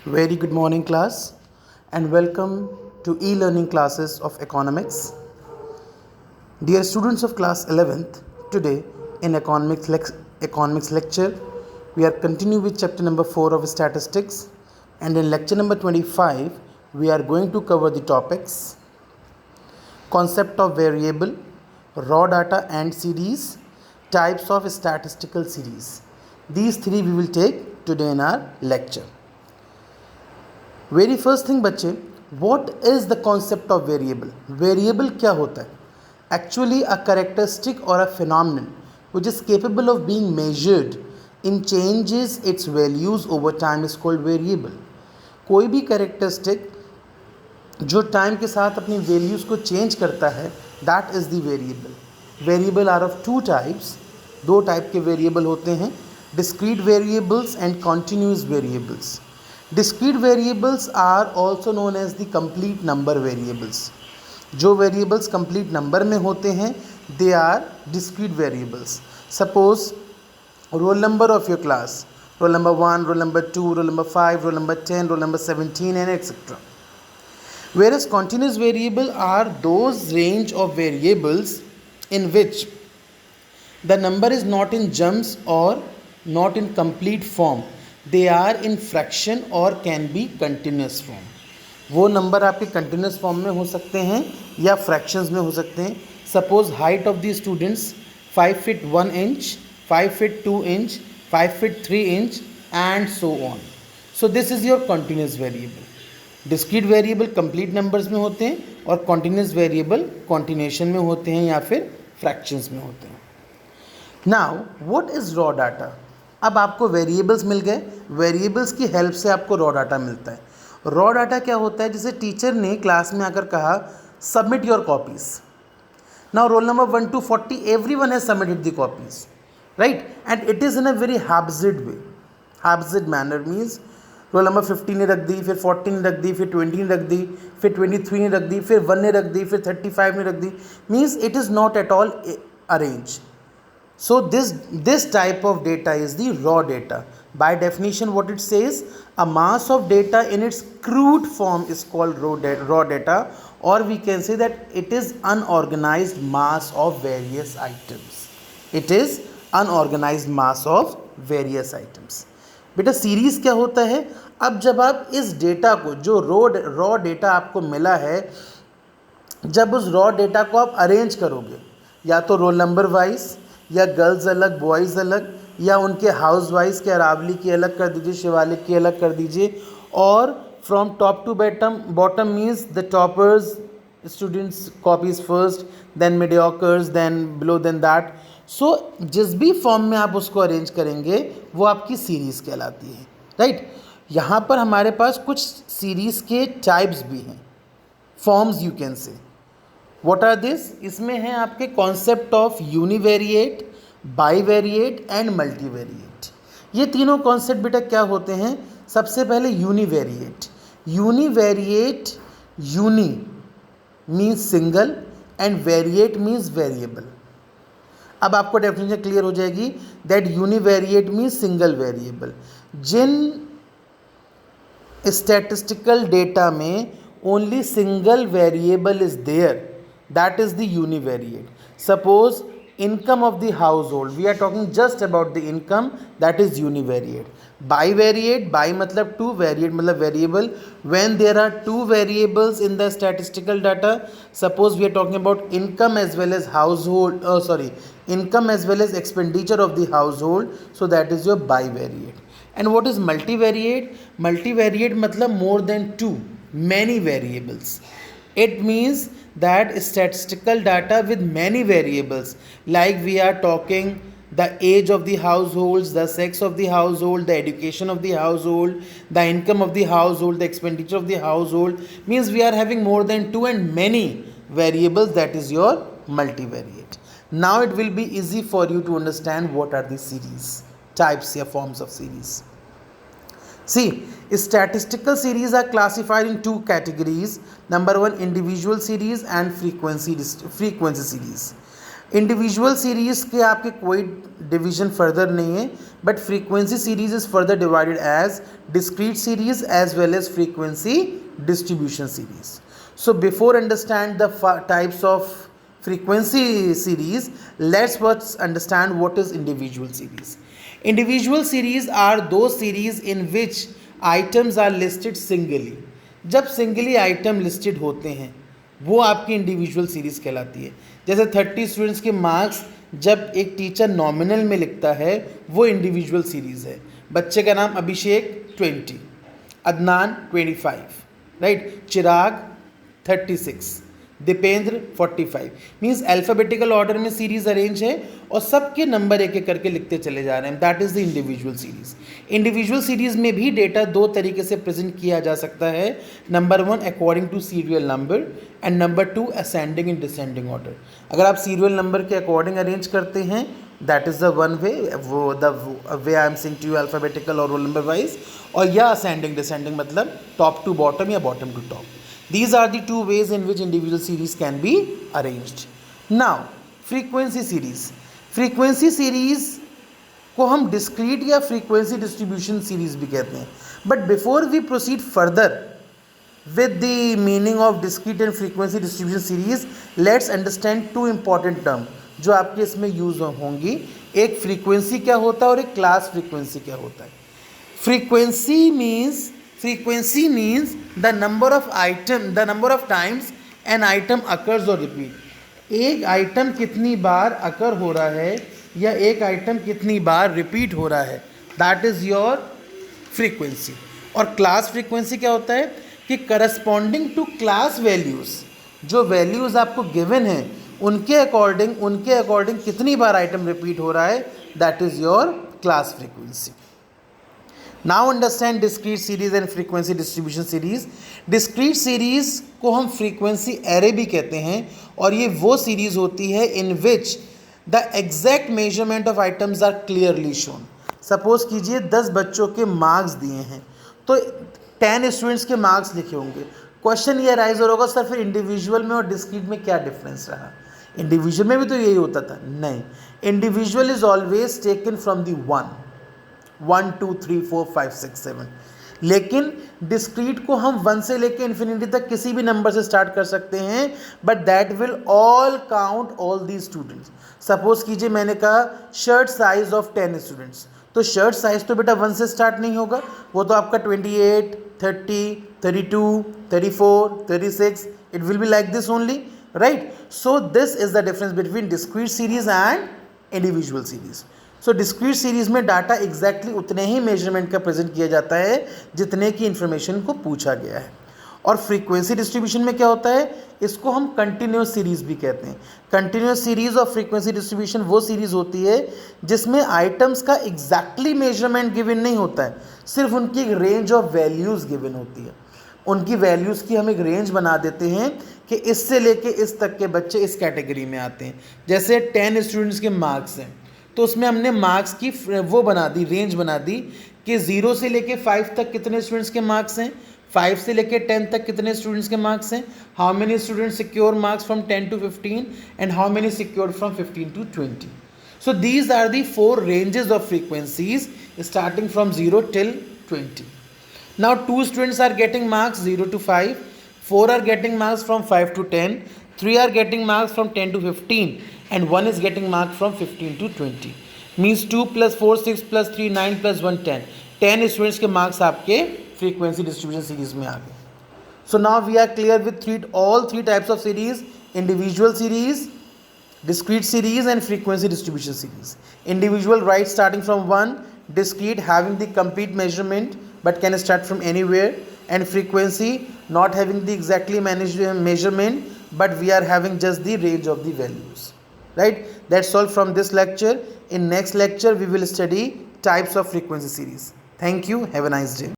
Very good morning, class, and welcome to e-learning classes of economics. Dear students of class 11th, today in economics lecture, we are continuing with chapter number 4 of statistics, and in lecture number 25, we are going to cover the topics concept of variable, raw data and series, types of statistical series. These three we will take today in our lecture. Very first thing बच्चे, what is the concept of variable. Variable क्या होता है? Actually a characteristic और a phenomenon which is capable of being measured in changes its values over time is called variable. कोई भी characteristic जो time के साथ अपनी वैल्यूज़ को चेंज करता है, that is the variable. Variable are of two types. दो टाइप के वेरिएबल होते हैं, discrete variables and continuous variables. Discrete variables are also known as the complete number variables. जो variables complete number में होते हैं, they are discrete variables. Suppose roll number of your class, roll number 1, roll number 2, roll number 5, roll number 10, roll number 17 and etc. Whereas continuous variable are those range of variables in which the number is not in jumps or not in complete form. They are in fraction और can be continuous form. वो number आपके continuous form में हो सकते हैं या fractions में हो सकते हैं. Suppose height of the students 5 feet 1 inch, 5 feet 2 inch, 5 feet 3 inch and so on. So this is your continuous variable. Discrete variable complete numbers में होते हैं और कॉन्टिन्यूस वेरिएबल कॉन्टिन्यूशन में होते हैं या फिर फ्रैक्शंस में होते हैं. Now what is raw data. अब आपको वेरिएबल्स मिल गए, वेरिएबल्स की हेल्प से आपको रॉ डाटा मिलता है. रॉ डाटा क्या होता है? जैसे टीचर ने क्लास में आकर कहा submit your copies. Now roll number 1 to 40 everyone has submitted the copies, right, and it is in a very haphazard way. Haphazard manner means roll number 50 ने रख दी, फिर 40 ने रख दी, फिर 20 ने रख दी, फिर 23 ने रख दी, फिर 1 ने रख दी, फिर 35 ने रख दी. Means it is not at all arrange. So this type of data is the raw data. By definition, what it says, a mass of data in its crude form is called raw data, or we can say that it is unorganized mass of various items. It is unorganized mass of various items. बेटा series क्या होता है? अब जब आप इस data को, जो रॉ डेटा आपको मिला है, जब उस रॉ डेटा को आप अरेंज करोगे, या तो रोल नंबर वाइज, या गर्ल्स अलग बॉयज़ अलग, या उनके हाउस वाइज के अरावली की अलग कर दीजिए, शिवालिक की अलग कर दीजिए, और from top to bottom means the toppers students copies first, then mediocres, then below then that. So जिस भी फॉर्म में आप उसको अरेंज करेंगे वो आपकी सीरीज़ कहलाती है, राइट. यहाँ पर हमारे पास कुछ सीरीज़ के टाइप्स भी हैं, forms you can say. What are this? इसमें हैं आपके concept of univariate, bivariate and multivariate. ये तीनों कॉन्सेप्ट बेटा क्या होते हैं? सबसे पहले univariate. Univariate, uni means single and variate means variable. अब आपको डेफिनेशन क्लियर हो जाएगी that univariate means single variable. जिन स्टैटिस्टिकल डेटा में only single variable is there, that is the univariate. Suppose income of the household, we are talking just about the income, that is univariate. Bivariate, bi matlab two, variate matlab variable. When there are two variables in the statistical data, suppose we are talking about income as well as household, income as well as expenditure of the household, so that is your bivariate. And what is multivariate? Multivariate matlab more than two, many variables. It means that statistical data with many variables, like we are talking the age of the households, the sex of the household, the education of the household, the income of the household, the expenditure of the household, means we are having more than two and many variables. That is your multivariate. Now it will be easy for you to understand what are the series types or forms of series. See, statistical series are classified in two categories. Number one, individual series and frequency series. Individual series के आपके कोई division further नहीं है, but frequency series is further divided as discrete series as well as frequency distribution series. So before understand the types of frequency series, let's first understand what is individual series. Individual series are those series in which items are listed singly. जब singly item listed होते हैं वो आपकी individual series कहलाती है. जैसे 30 students के marks जब एक टीचर नॉमिनल में लिखता है वो इंडिविजुअल सीरीज़ है. बच्चे का नाम अभिषेक 20, अदनान 25, राइट, चिराग 36, दीपेंद्र 45. मीन्स अल्फ़ाबेटिकल ऑर्डर में सीरीज़ अरेंज है और सबके नंबर एक एक करके लिखते चले जा रहे हैं. That is the individual series. Individual series में भी डेटा दो तरीके से प्रेजेंट किया जा सकता है. Number 1 according to serial number and number 2 ascending and descending order. अगर आप सीरियल नंबर के अकॉर्डिंग अरेंज करते हैं that is the one way, वो the way I am saying to you alphabetical और रोल नंबर वाइज, और या ascending descending मतलब टॉप टू बॉटम या bottom to top. These are the two ways in which individual series can be arranged. Now, frequency series. Frequency series को हम discrete या frequency distribution series भी कहते हैं. But before we proceed further with the meaning of discrete and frequency distribution series, let's understand two important terms जो आपके इसमें use होंगी. एक फ्रीक्वेंसी क्या होता है और एक क्लास फ्रीक्वेंसी क्या होता है. Frequency means the number of times an item occurs or repeat. एक आइटम कितनी बार अकर हो रहा है या एक आइटम कितनी बार रिपीट हो रहा है, दैट इज़ योर फ्रीक्वेंसी. और क्लास फ्रीक्वेंसी क्या होता है कि करस्पॉन्डिंग टू क्लास वैल्यूज़, जो वैल्यूज़ आपको गिवन हैं उनके अकॉर्डिंग कितनी बार आइटम रिपीट हो रहा है, that is your class frequency. Now understand discrete series and frequency distribution series. Discrete series को हम फ्रीक्वेंसी एरे भी कहते हैं और ये वो सीरीज होती है in which the exact measurement of items are clearly shown. Suppose कीजिए 10 बच्चों के मार्क्स दिए हैं तो 10 स्टूडेंट्स के मार्क्स लिखे होंगे. क्वेश्चन ये राइज हो होगा सर फिर इंडिविजुअल में और डिस्क्रीट में क्या डिफरेंस रहा. इंडिविजुअल में भी तो यही होता था. नहीं, individual is always taken from the 1, 2, 3, 4, 5, 6, 7. लेकिन डिस्क्रीट को हम 1 से लेकर इन्फिनिटी तक किसी भी नंबर से स्टार्ट कर सकते हैं, but that will all count all the students. Suppose कीजिए मैंने कहा शर्ट साइज ऑफ 10 स्टूडेंट्स, तो शर्ट साइज तो बेटा 1 से स्टार्ट नहीं होगा, वो तो आपका 28, 30, 32, 34, 36, it will be like this only, right. So this is the difference between discrete series and individual series. So discrete series में डाटा एग्जैक्टली उतने ही मेजरमेंट का प्रेजेंट किया जाता है जितने की इन्फॉर्मेशन को पूछा गया है. और फ्रीक्वेंसी डिस्ट्रीब्यूशन में क्या होता है, इसको हम कंटिन्यूस सीरीज भी कहते हैं. कंटिन्यूस सीरीज और फ्रीक्वेंसी डिस्ट्रीब्यूशन वो सीरीज होती है जिसमें आइटम्स का एग्जैक्टली मेजरमेंट गिवन नहीं होता है, सिर्फ उनकी एक रेंज ऑफ वैल्यूज़ गिवन होती है. उनकी वैल्यूज़ की हम एक रेंज बना देते हैं कि इससे लेके इस तक के बच्चे इस कैटेगरी में आते हैं. जैसे 10 स्टूडेंट्स के मार्क्स हैं तो उसमें हमने मार्क्स की वो बना दी, रेंज बना दी कि 0 से लेके 5 तक कितने स्टूडेंट्स के मार्क्स हैं, 5 से लेके 10 तक कितने स्टूडेंट्स के मार्क्स हैं, how many students secure marks from 10 to 15 and how many secured from 15 to 20. So these are the 4 ranges of frequencies starting from 0 till 20. Now 2 students are getting marks 0 to 5, 4 are getting marks from 5 to 10, 3 are getting marks from 10 to 15 and 1 is getting marks from 15 to 20. Means 2 plus 4 6 plus 3 9 plus 1 10. 10 students के marks आपके frequency distribution series में आ गए. So now we are clear with all three types of series: individual series, discrete series and frequency distribution series. Individual, right, starting from 1, discrete having the complete measurement but can start from anywhere, and frequency not having the exactly measurement but we are having just the range of the values, right. That's all from this lecture. In next lecture we will study types of frequency series. Thank you, have a nice day.